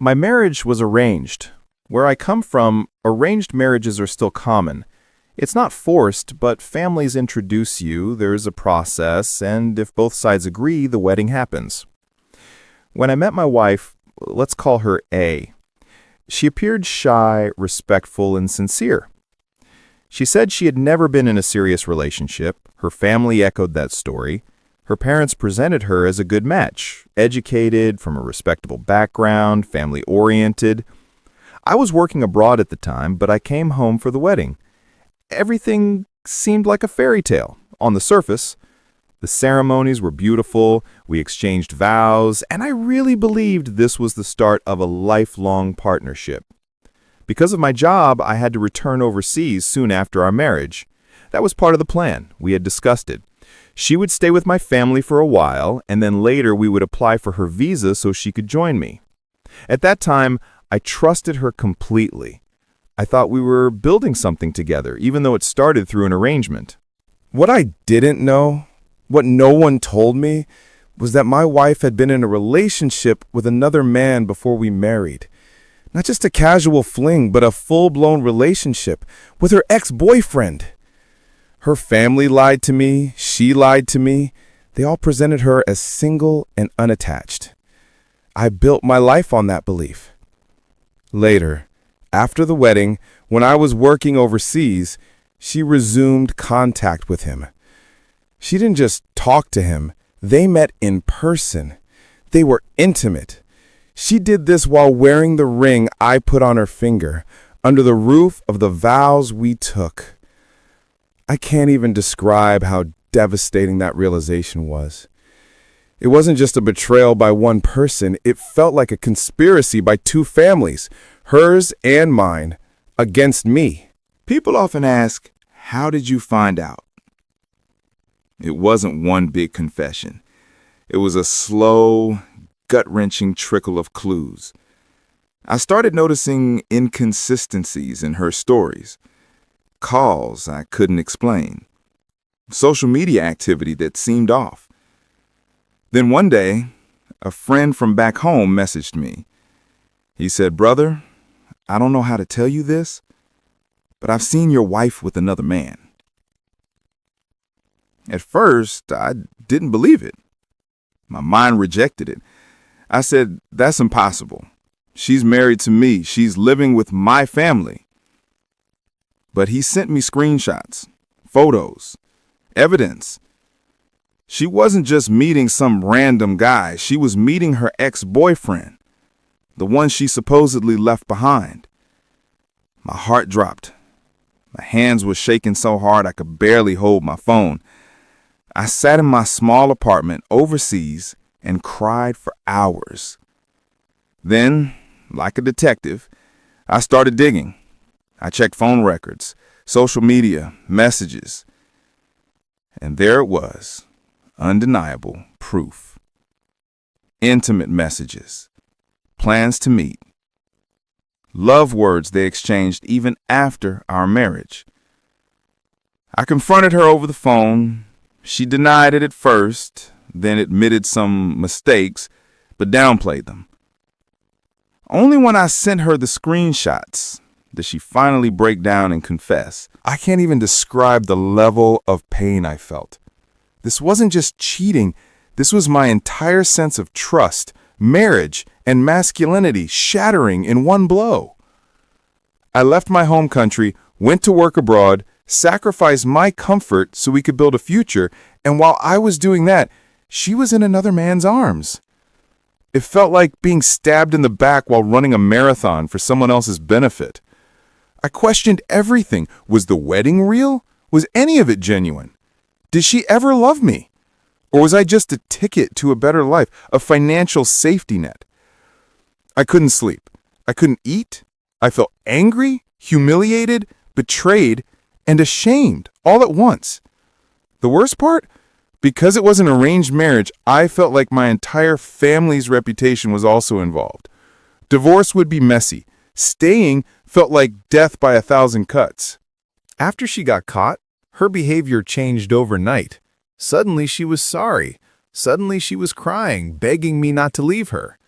My marriage was arranged. Where I come from, arranged marriages are still common. It's not forced, but families introduce you, there's a process, and if both sides agree, the wedding happens. When I met my wife, let's call her A, she appeared shy, respectful, and sincere. She said she had never been in a serious relationship. Her family echoed that story. Her parents presented her as a good match, educated, from a respectable background, family-oriented. I was working abroad at the time, but I came home for the wedding. Everything seemed like a fairy tale on the surface. The ceremonies were beautiful, we exchanged vows, and I really believed this was the start of a lifelong partnership. Because of my job, I had to return overseas soon after our marriage. That was part of the plan. We had discussed it. She would stay with my family for a while, and then later we would apply for her visa so she could join me. At that time, I trusted her completely. I thought we were building something together, even though it started through an arrangement. What I didn't know, what no one told me, was that my wife had been in a relationship with another man before we married. Not just a casual fling, but a full-blown relationship with her ex-boyfriend. Her family lied to me, she lied to me. They all presented her as single and unattached. I built my life on that belief. Later, after the wedding, when I was working overseas, she resumed contact with him. She didn't just talk to him, they met in person. They were intimate. She did this while wearing the ring I put on her finger, under the roof of the vows we took. I can't even describe how devastating that realization was. It wasn't just a betrayal by one person, it felt like a conspiracy by two families, hers and mine, against me. People often ask, how did you find out? It wasn't one big confession. It was a slow, gut-wrenching trickle of clues. I started noticing inconsistencies in her stories, calls I couldn't explain, social media activity that seemed off. Then one day, a friend from back home messaged me. He said, "Brother, I don't know how to tell you this, but I've seen your wife with another man." At first, I didn't believe it. My mind rejected it. I said, "That's impossible. She's married to me. She's living with my family." But he sent me screenshots, photos, evidence. She wasn't just meeting some random guy. She was meeting her ex-boyfriend, the one she supposedly left behind. My heart dropped. My hands were shaking so hard I could barely hold my phone. I sat in my small apartment overseas and cried for hours. Then, like a detective, I started digging. I checked phone records, social media, messages. And there it was, undeniable proof. Intimate messages, plans to meet, love words they exchanged even after our marriage. I confronted her over the phone. She denied it at first, then admitted some mistakes, but downplayed them. Only when I sent her the screenshots did she finally break down and confess. I can't even describe the level of pain I felt. This wasn't just cheating. This was my entire sense of trust, marriage, and masculinity shattering in one blow. I left my home country, went to work abroad, sacrificed my comfort so we could build a future, and while I was doing that, she was in another man's arms. It felt like being stabbed in the back while running a marathon for someone else's benefit. I questioned everything. Was the wedding real? Was any of it genuine? Did she ever love me? Or was I just a ticket to a better life, a financial safety net? I couldn't sleep. I couldn't eat. I felt angry, humiliated, betrayed, and ashamed all at once. The worst part? Because it was an arranged marriage, I felt like my entire family's reputation was also involved. Divorce would be messy. Staying felt like death by 1,000 cuts. After she got caught, her behavior changed overnight. Suddenly she was sorry. Suddenly she was crying, begging me not to leave her.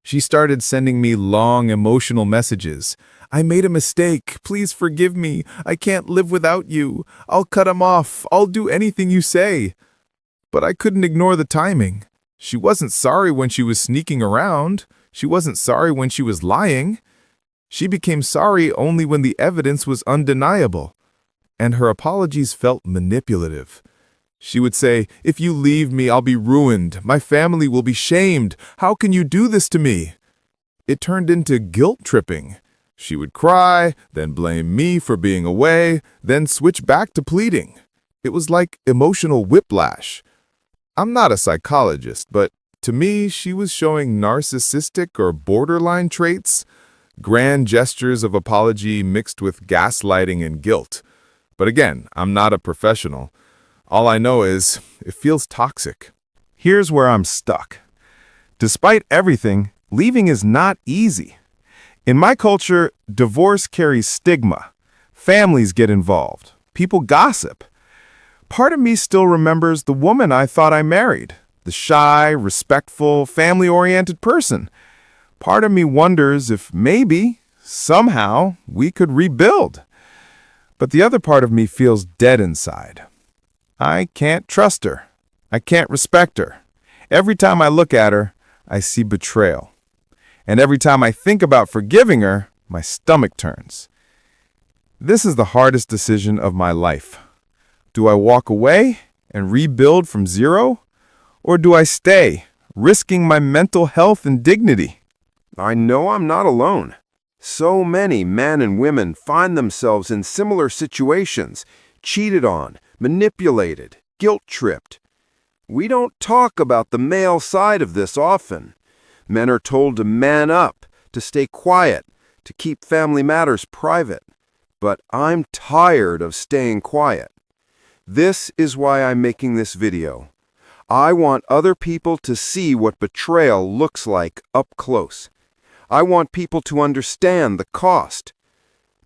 She started sending me long, emotional messages. "I made a mistake. Please forgive me. I can't live without you. I'll cut him off. I'll do anything you say." But I couldn't ignore the timing. She wasn't sorry when she was sneaking around. She wasn't sorry when she was lying. She became sorry only when the evidence was undeniable. And her apologies felt manipulative. She would say, "If you leave me, I'll be ruined. My family will be shamed. How can you do this to me?" It turned into guilt tripping. She would cry, then blame me for being away, then switch back to pleading. It was like emotional whiplash. I'm not a psychologist, but to me, she was showing narcissistic or borderline traits, grand gestures of apology mixed with gaslighting and guilt. But again, I'm not a professional. All I know is it feels toxic. Here's where I'm stuck. Despite everything, leaving is not easy. In my culture, divorce carries stigma. Families get involved. People gossip. Part of me still remembers the woman I thought I married, the shy, respectful, family-oriented person. Part of me wonders if maybe, somehow, we could rebuild. But the other part of me feels dead inside. I can't trust her. I can't respect her. Every time I look at her, I see betrayal. And every time I think about forgiving her, my stomach turns. This is the hardest decision of my life. Do I walk away and rebuild from zero? Or do I stay, risking my mental health and dignity? I know I'm not alone. So many men and women find themselves in similar situations, cheated on, manipulated, guilt-tripped. We don't talk about the male side of this often. Men are told to man up, to stay quiet, to keep family matters private. But I'm tired of staying quiet. This is why I'm making this video. I want other people to see what betrayal looks like up close. I want people to understand the cost.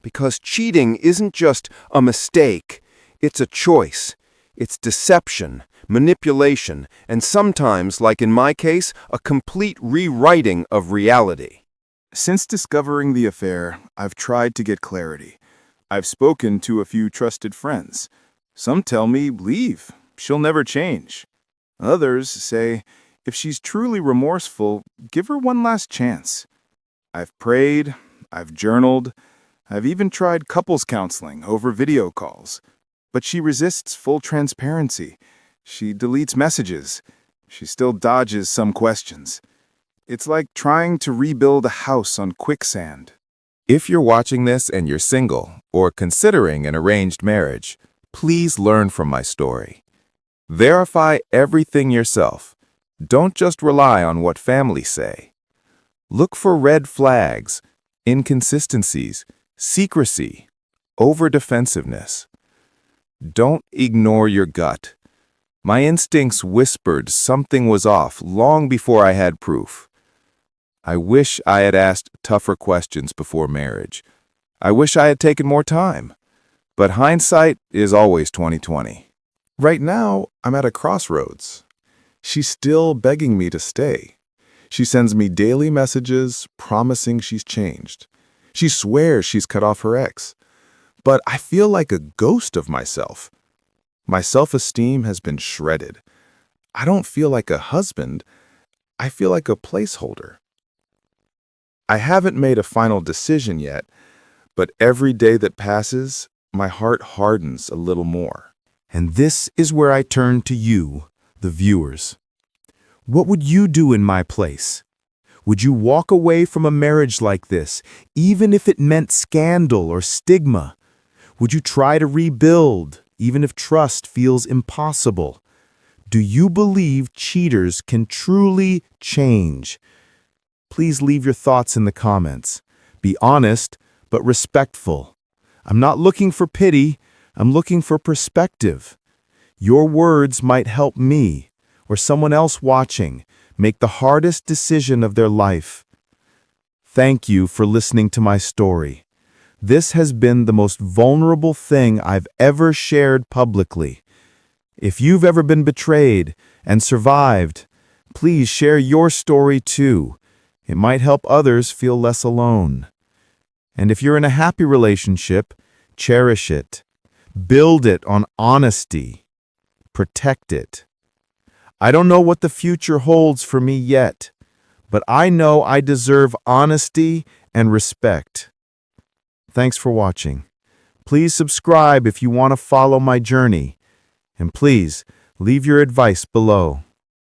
Because cheating isn't just a mistake, it's a choice. It's deception, manipulation, and sometimes, like in my case, a complete rewriting of reality. Since discovering the affair, I've tried to get clarity. I've spoken to a few trusted friends. Some tell me, leave, she'll never change. Others say, if she's truly remorseful, give her one last chance. I've prayed, I've journaled, I've even tried couples counseling over video calls. But she resists full transparency. She deletes messages. She still dodges some questions. It's like trying to rebuild a house on quicksand. If you're watching this and you're single or considering an arranged marriage, please learn from my story. Verify everything yourself. Don't just rely on what families say. Look for red flags, inconsistencies, secrecy, over-defensiveness. Don't ignore your gut. My instincts whispered something was off long before I had proof. I wish I had asked tougher questions before marriage. I wish I had taken more time. But hindsight is always 20/20. Right now, I'm at a crossroads. She's still begging me to stay. She sends me daily messages promising she's changed. She swears she's cut off her ex. But I feel like a ghost of myself. My self-esteem has been shredded. I don't feel like a husband. I feel like a placeholder. I haven't made a final decision yet, but every day that passes, my heart hardens a little more. And this is where I turn to you, the viewers. What would you do in my place? Would you walk away from a marriage like this, even if it meant scandal or stigma? Would you try to rebuild, even if trust feels impossible? Do you believe cheaters can truly change? Please leave your thoughts in the comments. Be honest, but respectful. I'm not looking for pity, I'm looking for perspective. Your words might help me, or someone else watching, make the hardest decision of their life. Thank you for listening to my story. This has been the most vulnerable thing I've ever shared publicly. If you've ever been betrayed and survived, please share your story too. It might help others feel less alone. And if you're in a happy relationship, cherish it. Build it on honesty. Protect it. I don't know what the future holds for me yet, but I know I deserve honesty and respect. Thanks for watching. Please subscribe if you want to follow my journey. And please, leave your advice below.